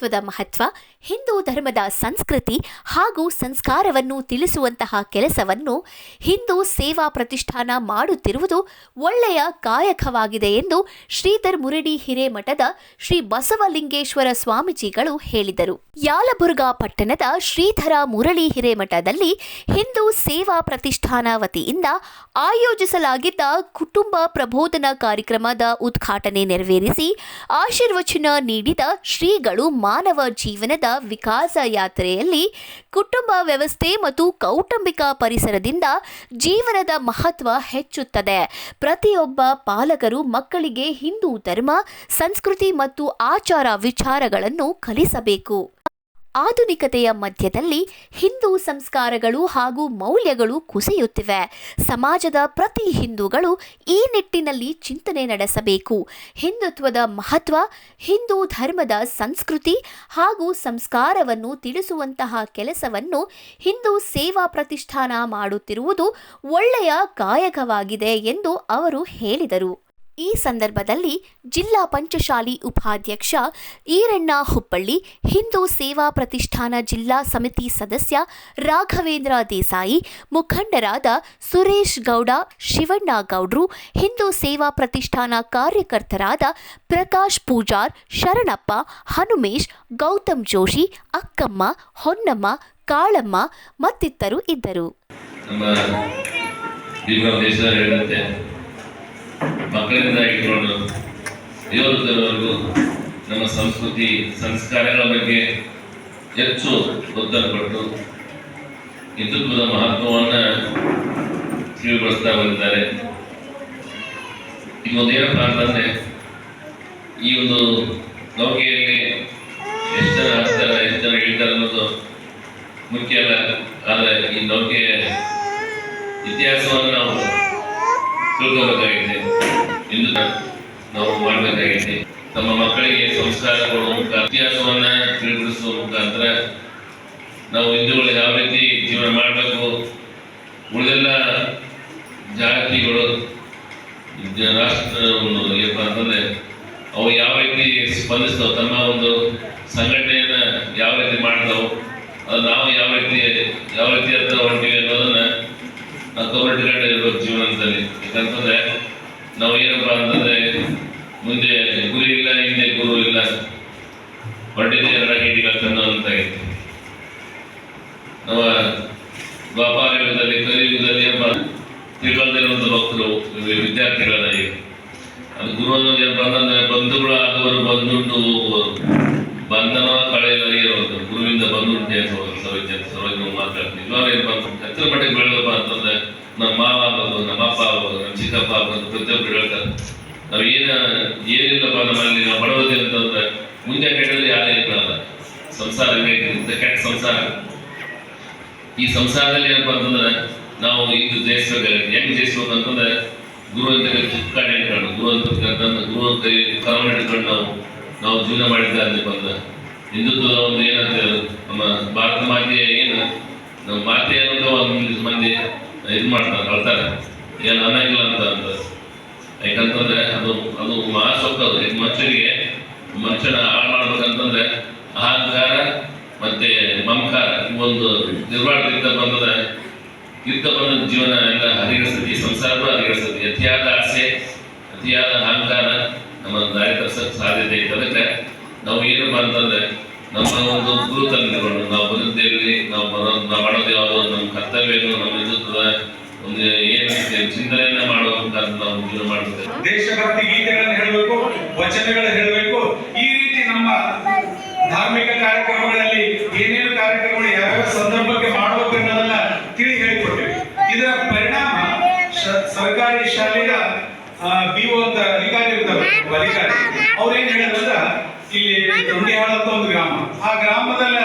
ಹಿಂದುತ್ವದ ಮಹತ್ವ, ಹಿಂದೂ ಧರ್ಮದ ಸಂಸ್ಕೃತಿ ಹಾಗೂ ಸಂಸ್ಕಾರವನ್ನು ತಿಳಿಸುವಂತಹ ಕೆಲಸವನ್ನು ಹಿಂದೂ ಸೇವಾ ಪ್ರತಿಷ್ಠಾನ ಮಾಡುತ್ತಿರುವುದು ಒಳ್ಳೆಯ ಕಾಯಕವಾಗಿದೆ ಎಂದು ಶ್ರೀಧರ್ ಮುರಡಿ ಹಿರೇಮಠದ ಶ್ರೀ ಬಸವಲಿಂಗೇಶ್ವರ ಸ್ವಾಮೀಜಿಗಳು ಹೇಳಿದರು. ಯಾಲಬುರ್ಗಾ ಪಟ್ಟಣದ ಶ್ರೀಧರ ಮುರಳಿ ಹಿರೇಮಠದಲ್ಲಿ ಹಿಂದೂ ಸೇವಾ ಪ್ರತಿಷ್ಠಾನ ವತಿಯಿಂದ ಆಯೋಜಿಸಲಾಗಿದ್ದ ಕುಟುಂಬ ಪ್ರಬೋಧನಾ ಕಾರ್ಯಕ್ರಮದ ಉದ್ಘಾಟನೆ ನೆರವೇರಿಸಿ ಆಶೀರ್ವಚನ ನೀಡಿದ ಶ್ರೀಗಳು ಮಾನವ ಜೀವನದ ವಿಕಾಸ ಯಾತ್ರೆಯಲ್ಲಿ ಕುಟುಂಬ ವ್ಯವಸ್ಥೆ ಮತ್ತು ಕೌಟುಂಬಿಕ ಪರಿಸರದಿಂದ ಜೀವನದ ಮಹತ್ವ ಹೆಚ್ಚುತ್ತದೆ. ಪ್ರತಿಯೊಬ್ಬ ಪಾಲಕರು ಮಕ್ಕಳಿಗೆ ಹಿಂದೂ ಧರ್ಮ, ಸಂಸ್ಕೃತಿ ಮತ್ತು ಆಚಾರ ವಿಚಾರಗಳನ್ನು ಕಲಿಸಬೇಕು. ಆಧುನಿಕತೆಯ ಮಧ್ಯದಲ್ಲಿ ಹಿಂದೂ ಸಂಸ್ಕಾರಗಳು ಹಾಗೂ ಮೌಲ್ಯಗಳು ಕುಸಿಯುತ್ತಿವೆ. ಸಮಾಜದ ಪ್ರತಿ ಹಿಂದೂಗಳು ಈ ನಿಟ್ಟಿನಲ್ಲಿ ಚಿಂತನೆ ನಡೆಸಬೇಕು. ಹಿಂದುತ್ವದ ಮಹತ್ವ, ಹಿಂದೂ ಧರ್ಮದ ಸಂಸ್ಕೃತಿ ಹಾಗೂ ಸಂಸ್ಕಾರವನ್ನು ತಿಳಿಸುವಂತಹ ಕೆಲಸವನ್ನು ಹಿಂದೂ ಸೇವಾ ಪ್ರತಿಷ್ಠಾನ ಮಾಡುತ್ತಿರುವುದು ಒಳ್ಳೆಯ ಕಾಯಕವಾಗಿದೆ ಎಂದು ಅವರು ಹೇಳಿದರು. ಈ ಸಂದರ್ಭದಲ್ಲಿ ಜಿಲ್ಲಾ ಪಂಚಶಾಲಿ ಉಪಾಧ್ಯಕ್ಷ ಈರಣ್ಣ ಹುಬ್ಬಳ್ಳಿ, ಹಿಂದೂ ಸೇವಾ ಪ್ರತಿಷ್ಠಾನ ಜಿಲ್ಲಾ ಸಮಿತಿ ಸದಸ್ಯ ರಾಘವೇಂದ್ರ ದೇಸಾಯಿ, ಮುಖಂಡರಾದ ಸುರೇಶ್ ಗೌಡ, ಶಿವಣ್ಣ ಗೌಡ್ರು, ಹಿಂದೂ ಸೇವಾ ಪ್ರತಿಷ್ಠಾನ ಕಾರ್ಯಕರ್ತರಾದ ಪ್ರಕಾಶ್ ಪೂಜಾರ್, ಶರಣಪ್ಪ, ಹನುಮೇಶ್, ಗೌತಮ್ ಜೋಶಿ, ಅಕ್ಕಮ್ಮ, ಹೊನ್ನಮ್ಮ, ಕಾಳಮ್ಮ ಮತ್ತಿತರರು ಇದ್ದರು. ಮಕ್ಕಳಿಂದ ಇಟ್ಕೊಂಡು ದೇವರವರೆಗೂ ನಮ್ಮ ಸಂಸ್ಕೃತಿ ಸಂಸ್ಕಾರಗಳ ಬಗ್ಗೆ ಹೆಚ್ಚು ಒತ್ತಡ ಕೊಟ್ಟು ಹಿಂದುತ್ವದ ಮಹತ್ವವನ್ನು ತಿಳಿಗೊಳಿಸ್ತಾ ಬಂದಿದ್ದಾರೆ. ಇನ್ನೊಂದು ಏನಪ್ಪ ಅಂತಂದರೆ, ಈ ಒಂದು ನೌಕೆಯಲ್ಲಿ ಎಷ್ಟು ಜನ ಹತ್ತಾರೆ, ಎಷ್ಟು ಜನ ಇಳಿತಾರೆ ಅನ್ನೋದು ಮುಖ್ಯ ಅಲ್ಲ. ಆದರೆ ಈ ನೌಕೆಯ ಇತಿಹಾಸವನ್ನು ನಾವು ತಿಳ್ಕೋಬೇಕಾಗಿದೆ, ಇಂದು ನಾವು ಮಾಡಬೇಕಾಗಿದೆ. ನಮ್ಮ ಮಕ್ಕಳಿಗೆ ಸಂಸ್ಕಾರ ಕೊಡುವ ಮುಖಾಂತರ, ಇತಿಹಾಸವನ್ನ ತಿಳಿಗೊಳಿಸುವ ಮುಖಾಂತರ ನಾವು ಹಿಂದೂಗಳು ಯಾವ ರೀತಿ ಜೀವನ ಮಾಡಬೇಕು, ಉಳಿದೆಲ್ಲ ಜಾತಿಗಳು ರಾಷ್ಟ್ರ ಏನಪ್ಪ ಅಂತಂದ್ರೆ ಅವು ಯಾವ ರೀತಿ ಸ್ಪಂದಿಸ್ತಾವೆ, ತಮ್ಮ ಒಂದು ಸಂಘಟನೆಯನ್ನ ಯಾವ ರೀತಿ ಮಾಡ್ತಾವೆ, ಅದು ನಾವು ಯಾವ ರೀತಿ ಹತ್ರ ಹೊಂಟಿವಿ ಅನ್ನೋದನ್ನ ನಾವು ಕವರ್ಟ್ಕೊಂಡು ಇರ್ಬೇಕು ಜೀವನದಲ್ಲಿ. ಯಾಕಂತಂದ್ರೆ ನಾವು ಏನಪ್ಪ ಅಂತಂದ್ರೆ ಮುಂದೆ ಗುರಿ ಇಲ್ಲ, ಹಿಂದೆ ಗುರು ಇಲ್ಲ, ಹೊರಟಿದೆ ಎರಡ ಹಿಡಿಗಳಂತಾಗಿತ್ತು. ನಮ್ಮ ವ್ಯಾಪಾರ ಯುಗದಲ್ಲಿ, ಕಲಿಯುಗದಲ್ಲಿ ಏನಪ್ಪ ತಿಳ್ಕೊಳ್ತಿರುವಂಥ ಭಕ್ತರು ವಿದ್ಯಾರ್ಥಿಗಳಾಗಿ ಅದು ಗುರು ಅನ್ನೋದು ಏನಪ್ಪ ಅಂತಂದ್ರೆ ಬಂಧುಗಳು ಆದವರು ಬಂದುಂಟು ಹೋಗುವರು, ಬಂಧನ ಕಳೆಯಲಾಗಿರುವಂಥ ಗುರುವಿಂದ ಬಂದುಂಟೆ ಸರ್ವಜ್ಞ ಮಾತಾಡ್ತೀವಿ. ಇವಾಗ ಏನಪ್ಪ ಅಂತ ಎತ್ತರ ಮಟ್ಟಿಗೆ ಬೆಳೆದಪ್ಪ ಅಂತಂದ್ರೆ ನಮ್ಮ ಮಾವ ಆಗ್ಬೋದು, ನಮ್ಮ ಅಪ್ಪ ಆಗ್ಬೋದು, ನಮ್ಮ ಚಿಕ್ಕಪ್ಪ ಆಗ್ಬೋದು, ಪ್ರತಿಯೊಬ್ಬರು ಹೇಳ್ತಾರೆ ನಾವು ಏನಿಲ್ಲಪ್ಪ ನಮ್ಮಲ್ಲಿ ನಾವು ಬಡವದಿ ಅಂತಂದ್ರೆ ಮುಂದೆ ಕೆಟ್ಟದ್ರೆ ಯಾರೇ ಇರಲ್ಲ, ಸಂಸಾರ ಬೇಕು, ಕೆಟ್ಟ ಸಂಸಾರ. ಈ ಸಂಸಾರದಲ್ಲಿ ಏನಪ್ಪ ಅಂತಂದ್ರೆ ನಾವು ಇದು ಜಯಿಸ್ಬೇಕಾಗುತ್ತೆ. ಹೆಂಗ್ ಜಯಿಸ್ಬೇಕು ಅಂತಂದ್ರೆ ಗುರು ಅಂತ ಚಿಕ್ಕ ಇಟ್ಕೊಂಡು, ಗುರು ಕೈ ಕರವನ್ನ ಹಿಡ್ಕೊಂಡು ನಾವು ಜೀವನ ಮಾಡಿದ್ದಾರೆ ಬಂದ ಹಿಂದುತ್ವದ ಒಂದು ಏನಂತ ನಮ್ಮ ಭಾರತ ಮಾತೆಯ ಏನು ನಮ್ಮ ಮಾತೆ ಅನ್ನೋದು ಒಂದು ಮಂದಿ ಇದು ಮಾಡ್ತಾರೆ, ಅಳ್ತಾರೆ, ಏನು ಅನ್ನಂಗಿಲ್ಲ ಅಂತ. ಯಾಕಂತಂದ್ರೆ ಅದು ಮಹಾಸೊಕ್ಕದು. ಮನುಷ್ಯನ ಹಾಳು ಮಾಡ್ಬೇಕಂತಂದ್ರೆ ಅಹಂಕಾರ ಮತ್ತೆ ಮಮಕಾರ ಒಂದು ನಿರ್ವಾಡದಿಂದ ಬಂದ ಜೀವನ ಎಲ್ಲ ಹರಿಗಿಸ್ತದೆ, ಸಂಸಾರವೂ ಹರಿಗಿಸ್ತದೆ. ಅತಿಯಾದ ಆಸೆ, ಅತಿಯಾದ ಅಹಂಕಾರ ನಮ್ಮ ದಾರಿ ತರ್ಸಕ್ಕೆ ಸಾಧ್ಯತೆ ಐತೆ. ಅದಕ್ಕೆ ನಾವು ಏನಪ್ಪ ಅಂತಂದ್ರೆ ನಮ್ಮ ಒಂದು ಗುರು ತಂದುಕೊಂಡು ನಾವು ಬದುಕಲ್ಲಿ ನಾವು ಮಾಡೋದು ಯಾವುದೋ ನಮ್ಮ ಕರ್ತವ್ಯ, ನಮ್ಮ ಹಿಂದುತ್ವದ ಒಂದು ಏನು ಚಿಂತನೆಯನ್ನ ಮಾಡುವ ಮುಖಾಂತರ ನಾವು ಜೀವನ ಮಾಡಬೇಕು. ದೇಶಭಕ್ತಿ ಗೀತೆಗಳನ್ನು ಹೇಳಬೇಕು, ವಚನಗಳು ಹೇಳಬೇಕು. ಈ ರೀತಿ ನಮ್ಮ ಧಾರ್ಮಿಕ ಕಾರ್ಯಕ್ರಮಗಳಲ್ಲಿ ಏನೇನು ಕಾರ್ಯಕ್ರಮಗಳು ಯಾವ್ಯಾವ ಸಂದರ್ಭಕ್ಕೆ ಮಾಡಬೇಕು ಅನ್ನೋದನ್ನ ತಿಳಿ ಹೇಳಿಕೊಡ್ತೀವಿ. ಇದರ ಪರಿಣಾಮ ಸರ್ಕಾರಿ ಶಾಲೆಯ BO ಅಂತ ಅಧಿಕಾರಿ ಇರ್ತಾರೆ, ಅಧಿಕಾರಿ ಅವ್ರೇನ್ ಹೇಳಿದ್ರಂದ್ರ ಇಲ್ಲಿ ದೊಂಡಿಹಾಳ ಅಂತ ಒಂದು ಗ್ರಾಮ, ಆ ಗ್ರಾಮದಲ್ಲಿ